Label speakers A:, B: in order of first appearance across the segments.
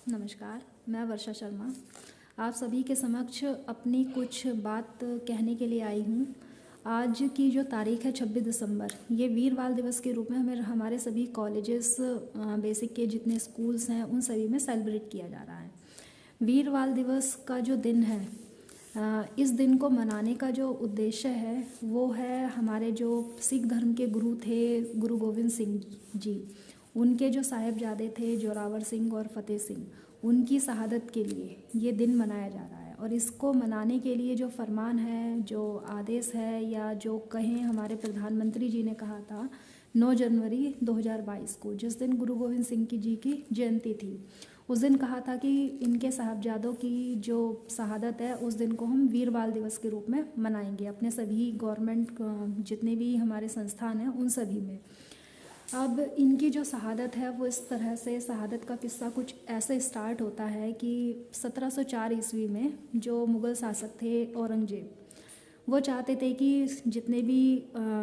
A: नमस्कार, मैं वर्षा शर्मा आप सभी के समक्ष अपनी कुछ बात कहने के लिए आई हूँ। आज की जो तारीख है 26 दिसंबर, ये वीर बाल दिवस के रूप में हमें हमारे सभी कॉलेजेस बेसिक के जितने स्कूल्स हैं उन सभी में सेलिब्रेट किया जा रहा है। वीर बाल दिवस का जो दिन है, इस दिन को मनाने का जो उद्देश्य है वो है हमारे जो सिख धर्म के गुरु थे गुरु गोविंद सिंह जी, उनके जो साहिबजादे थे जोरावर सिंह और फतेह सिंह, उनकी शहादत के लिए ये दिन मनाया जा रहा है। और इसको मनाने के लिए जो फरमान है, जो आदेश है, या जो कहें हमारे प्रधानमंत्री जी ने कहा था 9 जनवरी 2022 को, जिस दिन गुरु गोविंद सिंह जी की जयंती थी, उस दिन कहा था कि इनके साहबजादों की जो शहादत है उस दिन को हम वीर बाल दिवस के रूप में मनाएंगे अपने सभी गवर्नमेंट जितने भी हमारे संस्थान हैं उन सभी में। अब इनकी जो शहादत है वो इस तरह से, शहादत का किस्सा कुछ ऐसे स्टार्ट होता है कि 1704 ईस्वी में जो मुग़ल शासक थे औरंगजेब, वो चाहते थे कि जितने भी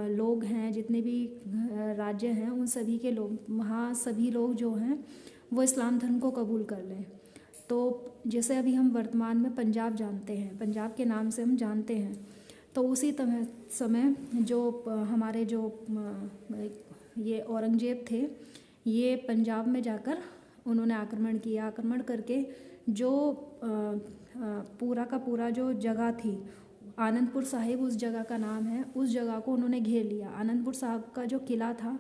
A: लोग हैं, जितने भी राज्य हैं, उन सभी के लोग, वहाँ सभी लोग जो हैं वो इस्लाम धर्म को कबूल कर लें। तो जैसे अभी हम वर्तमान में पंजाब जानते हैं, पंजाब के नाम से हम जानते हैं, तो उसी समय जो हमारे जो ये औरंगजेब थे, ये पंजाब में जाकर उन्होंने आक्रमण किया। आक्रमण करके जो पूरा का पूरा जो जगह थी, आनंदपुर साहिब उस जगह का नाम है, उस जगह को उन्होंने घेर लिया। आनंदपुर साहिब का जो किला था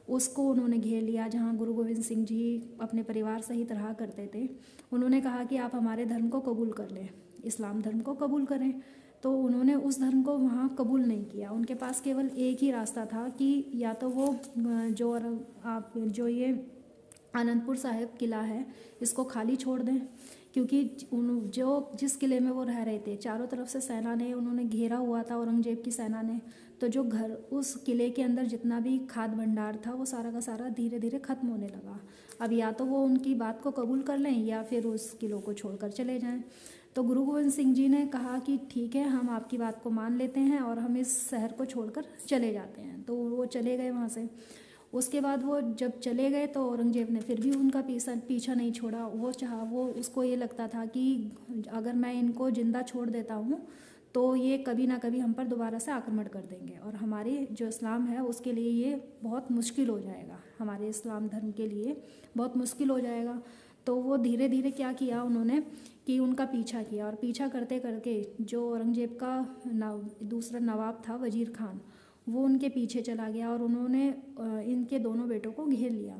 A: उसको उन्होंने घेर लिया, जहाँ गुरु गोविंद सिंह जी अपने परिवार सहित रहा करते थे। उन्होंने कहा कि आप हमारे धर्म को कबूल कर लें, इस्लाम धर्म को कबूल करें। तो उन्होंने उस धर्म को वहाँ कबूल नहीं किया। उनके पास केवल एक ही रास्ता था कि या तो वो जो ये आनंदपुर साहिब किला है इसको खाली छोड़ दें, क्योंकि जिस किले में वो रह रहे थे चारों तरफ से सेना ने उन्होंने घेरा हुआ था, औरंगजेब की सेना ने। तो जो घर, उस किले के अंदर जितना भी खाद भंडार था वो सारा का सारा धीरे धीरे ख़त्म होने लगा। अब या तो वो उनकी बात को कबूल कर लें या फिर उस किलों को छोड़कर चले जाएं। तो गुरु गोविंद सिंह जी ने कहा कि ठीक है, हम आपकी बात को मान लेते हैं और हम इस शहर को छोड़कर चले जाते हैं। तो वो चले गए वहाँ से। उसके बाद वो जब चले गए तो औरंगजेब ने फिर भी उनका पीछा नहीं छोड़ा। वो उसको ये लगता था कि अगर मैं इनको जिंदा छोड़ देता हूँ तो ये कभी ना कभी हम पर दोबारा से आक्रमण कर देंगे और हमारे जो इस्लाम है उसके लिए ये बहुत मुश्किल हो जाएगा, हमारे इस्लाम धर्म के लिए बहुत मुश्किल हो जाएगा। तो वो धीरे धीरे क्या किया उन्होंने कि उनका पीछा किया, और पीछा करते करके जो औरंगजेब का दूसरा नवाब था वजीर खान, वो उनके पीछे चला गया और उन्होंने इनके दोनों बेटों को घेर लिया।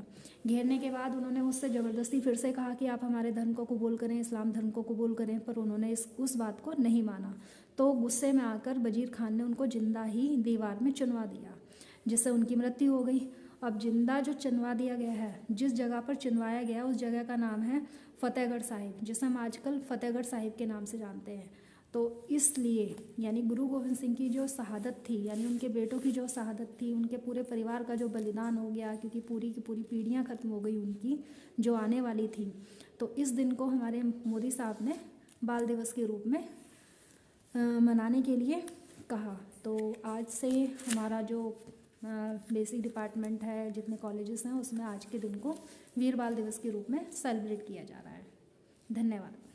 A: घेरने के बाद उन्होंने उससे ज़बरदस्ती फिर से कहा कि आप हमारे धर्म को कबूल करें, इस्लाम धर्म को कबूल करें, पर उन्होंने उस बात को नहीं माना। तो गुस्से में आकर वजीर खान ने उनको जिंदा ही दीवार में चुनवा दिया, जिससे उनकी मृत्यु हो गई। अब जिंदा जो चुनवा दिया गया है, जिस जगह पर चुनवाया गया उस जगह का नाम है फतेहगढ़ साहिब, जिसे हम आजकल फतेहगढ़ साहिब के नाम से जानते हैं। तो इसलिए यानी गुरु गोविंद सिंह की जो शहादत थी, यानी उनके बेटों की जो शहादत थी, उनके पूरे परिवार का जो बलिदान हो गया, क्योंकि पूरी की पूरी पीढ़ियाँ ख़त्म हो गई उनकी जो आने वाली थी। तो इस दिन को हमारे मोदी साहब ने बाल दिवस के रूप में मनाने के लिए कहा। तो आज से हमारा जो बेसिक डिपार्टमेंट है, जितने कॉलेजेस हैं, उसमें आज के दिन को वीर बाल दिवस के रूप में सेलिब्रेट किया जा रहा है। धन्यवाद।